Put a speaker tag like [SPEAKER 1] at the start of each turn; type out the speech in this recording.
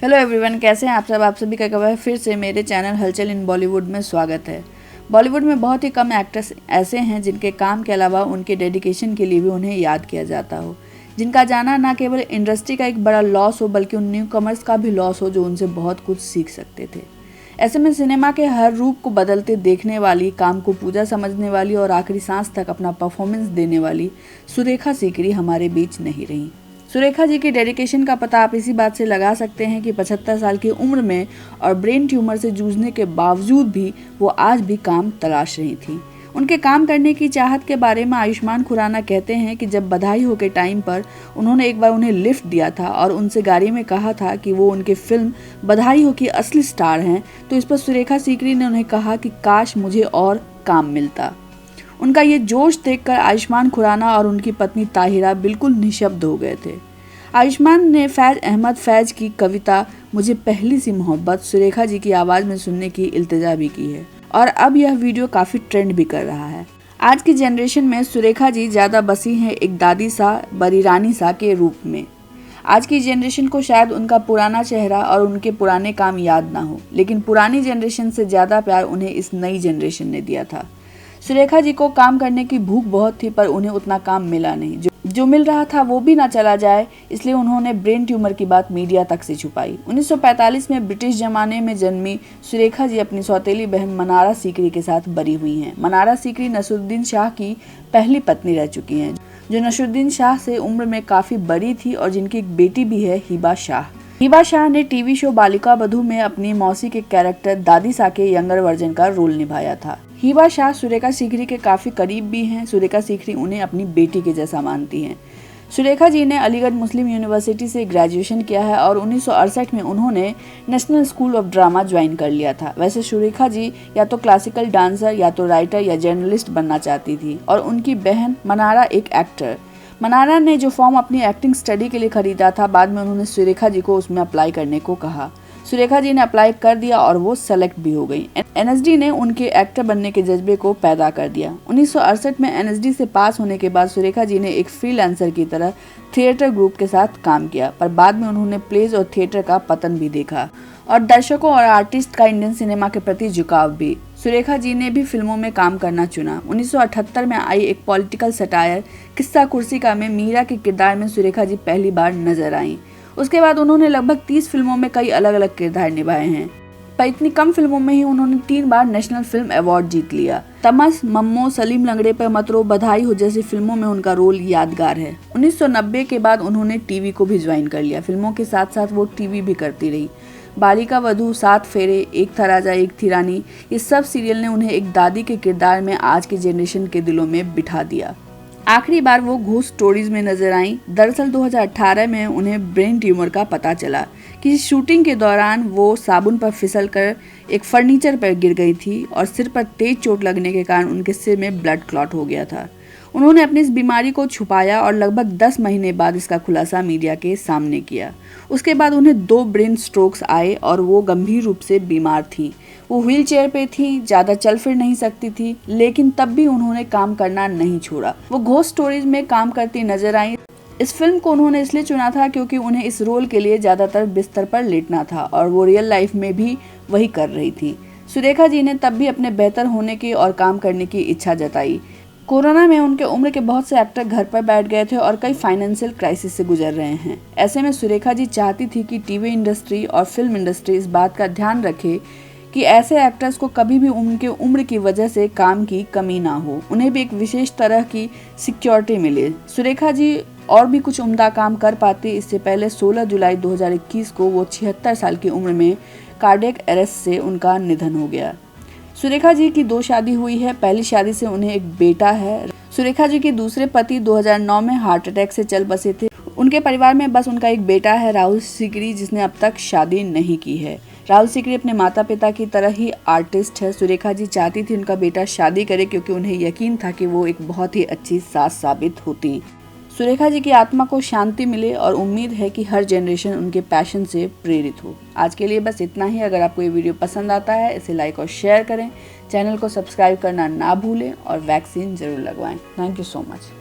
[SPEAKER 1] Hello everyone, कैसे हैं आप सब। आप सभी का एक बार फिर से मेरे चैनल हलचल इन बॉलीवुड में स्वागत है। बॉलीवुड में बहुत ही कम एक्टर्स ऐसे हैं जिनके काम के अलावा उनके डेडिकेशन के लिए भी उन्हें याद किया जाता हो, जिनका जाना ना केवल इंडस्ट्री का एक बड़ा लॉस हो बल्कि उन न्यू कमर्स का भी लॉस हो जो उनसे बहुत कुछ सीख सकते थे। ऐसे में सिनेमा के हर रूप को बदलते देखने वाली, काम को पूजा समझने वाली और आखिरी सांस तक अपना परफॉर्मेंस देने वाली सुरेखा सीकरी हमारे बीच नहीं रही। सुरेखा जी की डेडिकेशन का पता आप इसी बात से लगा सकते हैं कि 75 साल की उम्र में और ब्रेन ट्यूमर से जूझने के बावजूद भी वो आज भी काम तलाश रही थी। उनके काम करने की चाहत के बारे में आयुष्मान खुराना कहते हैं कि जब बधाई हो के टाइम पर उन्होंने एक बार उन्हें लिफ्ट दिया था और उनसे गाड़ी में कहा था कि वो उनके फिल्म बधाई हो की असली स्टार हैं, तो इस पर सुरेखा सीकरी ने उन्हें कहा कि काश मुझे और काम मिलता। उनका ये जोश देखकर आयुष्मान खुराना और उनकी पत्नी ताहिरा बिल्कुल निशब्द हो गए थे। आयुष्मान ने फैज अहमद फैज की कविता मुझे पहली सी मोहब्बत सुरेखा जी की आवाज़ में सुनने की इल्तिजा भी की है और अब यह वीडियो काफ़ी ट्रेंड भी कर रहा है। आज की जनरेशन में सुरेखा जी ज़्यादा बसी हैं एक दादी सा, बड़ी रानी सा के रूप में। आज की जनरेशन को शायद उनका पुराना चेहरा और उनके पुराने काम याद ना हो, लेकिन पुरानी जनरेशन से ज़्यादा प्यार उन्हें इस नई जनरेशन ने दिया था। सुरेखा जी को काम करने की भूख बहुत थी, पर उन्हें उतना काम मिला नहीं। जो मिल रहा था वो भी ना चला जाए, इसलिए उन्होंने ब्रेन ट्यूमर की बात मीडिया तक से छुपाई। 1945 में ब्रिटिश जमाने में जन्मी सुरेखा जी अपनी सौतेली बहन मनारा सीकरी के साथ बरी हुई हैं। मनारा सीकरी नसरुद्दीन शाह की पहली पत्नी रह चुकी हैं, जो नसरुद्दीन शाह से उम्र में काफी बड़ी थी और जिनकी एक बेटी भी है, हिबा शाह। हिबा शाह ने टीवी शो बालिका बधू में अपनी मौसी के कैरेक्टर दादी सा के यंगर वर्जन का रोल निभाया था। हिबा शाह सुरेखा सीकरी के काफी करीब भी हैं। सुरेखा सीकरी उन्हें अपनी बेटी के जैसा मानती हैं। सुरेखा जी ने अलीगढ़ मुस्लिम यूनिवर्सिटी से ग्रेजुएशन किया है और 1968 में उन्होंने national school of drama join कर लिया था। वैसे सुरेखा जी या तो क्लासिकल डांसर या तो राइटर या जर्नलिस्ट बनना चाहती थी और उनकी बहन मनारा एक एक्टर। मनारा ने जो फॉर्म अपनी एक्टिंग स्टडी के लिए खरीदा था, बाद में उन्होंने सुरेखा जी को उसमें अप्लाई करने को कहा। सुरेखा जी ने अप्लाई कर दिया और वो सेलेक्ट भी हो गई। एनएसडी ने उनके एक्टर बनने के जज्बे को पैदा कर दिया। 1968 में एनएसडी से पास होने के बाद सुरेखा जी ने एक फ्रीलांसर की तरह थिएटर ग्रुप के साथ काम किया, पर बाद में उन्होंने प्लेज और थिएटर का पतन भी देखा और दर्शकों और आर्टिस्ट का इंडियन सिनेमा के प्रति झुकाव भी। सुरेखा जी ने भी फिल्मों में काम करना चुना। 1978 में आई एक पॉलिटिकल सटायर किस्सा कुर्सी का में मीरा के किरदार में सुरेखा जी पहली बार नजर आईं। उसके बाद उन्होंने लगभग 30 फिल्मों में कई अलग अलग किरदार निभाए हैं, पर इतनी कम फिल्मों में ही उन्होंने 3 बार नेशनल फिल्म अवार्ड जीत लिया। तमस, मम्मो, सलीम लंगड़े पे मत रो, बधाई हो जैसी फिल्मों में उनका रोल यादगार है। 1990 के बाद उन्होंने टीवी को भी ज्वाइन कर लिया। फिल्मों के साथ साथ वो टीवी भी करती रही। बालिका वधू, 7 फेरे, एक था राजा एक थी रानी, ये सब सीरियल ने उन्हें एक दादी के किरदार में आज के जनरेशन के दिलों में बिठा दिया। आखिरी बार वो घूस स्टोरीज में नजर आईं। दरअसल 2018 में उन्हें ब्रेन ट्यूमर का पता चला कि शूटिंग के दौरान वो साबुन पर फिसलकर एक फर्नीचर पर गिर गई थी और सिर पर तेज चोट लगने के कारण उनके सिर में ब्लड क्लॉट हो गया था। उन्होंने अपनी इस बीमारी को छुपाया और लगभग 10 महीने बाद इसका खुलासा मीडिया के सामने किया। उसके बाद उन्हें 2 ब्रेन स्ट्रोक्स आए और वो गंभीर रूप से बीमार थी। वो व्हील चेयर पे थी, ज़्यादा चल फिर नहीं सकती थी, लेकिन तब भी उन्होंने काम करना नहीं छोड़ा। वो घोस्ट स्टोरीज में काम करती नजर आई। इस फिल्म को उन्होंने इसलिए चुना था क्योंकि उन्हें इस रोल के लिए ज़्यादातर बिस्तर पर लेटना था और वो रियल लाइफ में भी वही कर रही थी। सुरेखा जी ने तब भी अपने बेहतर होने की और काम करने की इच्छा जताई। कोरोना में उनके उम्र के बहुत से एक्टर घर पर बैठ गए थे और कई फाइनेंशियल क्राइसिस से गुजर रहे हैं। ऐसे में सुरेखा जी चाहती थी कि टीवी इंडस्ट्री और फिल्म इंडस्ट्री इस बात का ध्यान रखे कि ऐसे एक्टर्स को कभी भी उनके उम्र की वजह से काम की कमी ना हो, उन्हें भी एक विशेष तरह की सिक्योरिटी मिले। सुरेखा जी और भी कुछ उम्दा काम कर पाती। इससे पहले 16 जुलाई 2021 को वो 76 साल की उम्र में कार्डियक अरेस्ट से उनका निधन हो गया। सुरेखा जी की 2 शादी हुई है। पहली शादी से उन्हें एक बेटा है। सुरेखा जी के दूसरे पति 2009 में हार्ट अटैक से चल बसे थे। उनके परिवार में बस उनका एक बेटा है, राहुल सीकरी, जिसने अब तक शादी नहीं की है। राहुल सीकरी अपने माता पिता की तरह ही आर्टिस्ट है। सुरेखा जी चाहती थी उनका बेटा शादी करे क्योंकि उन्हें यकीन था कि वो एक बहुत ही अच्छी सास साबित होती। सुरेखा जी की आत्मा को शांति मिले और उम्मीद है कि हर जनरेशन उनके पैशन से प्रेरित हो। आज के लिए बस इतना ही। अगर आपको ये वीडियो पसंद आता है इसे लाइक और शेयर करें, चैनल को सब्सक्राइब करना ना भूलें और वैक्सीन जरूर लगवाएं। Thank you so much.